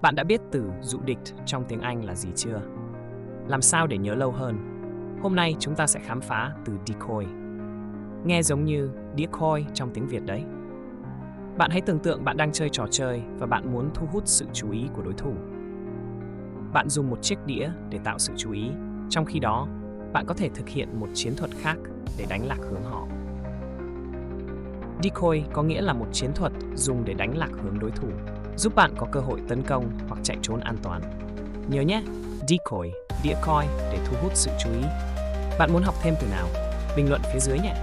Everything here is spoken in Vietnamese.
Bạn đã biết từ dụ địch trong tiếng Anh là gì chưa? Làm sao để nhớ lâu hơn? Hôm nay chúng ta sẽ khám phá từ decoy. Nghe giống như decoy trong tiếng Việt đấy. Bạn hãy tưởng tượng bạn đang chơi trò chơi và bạn muốn thu hút sự chú ý của đối thủ. Bạn dùng một chiếc đĩa để tạo sự chú ý, trong khi đó, bạn có thể thực hiện một chiến thuật khác để đánh lạc hướng họ. Decoy có nghĩa là một chiến thuật dùng để đánh lạc hướng đối thủ, giúp bạn có cơ hội tấn công hoặc chạy trốn an toàn. Nhớ nhé, decoy để thu hút sự chú ý. Bạn muốn học thêm từ nào? Bình luận phía dưới nhé!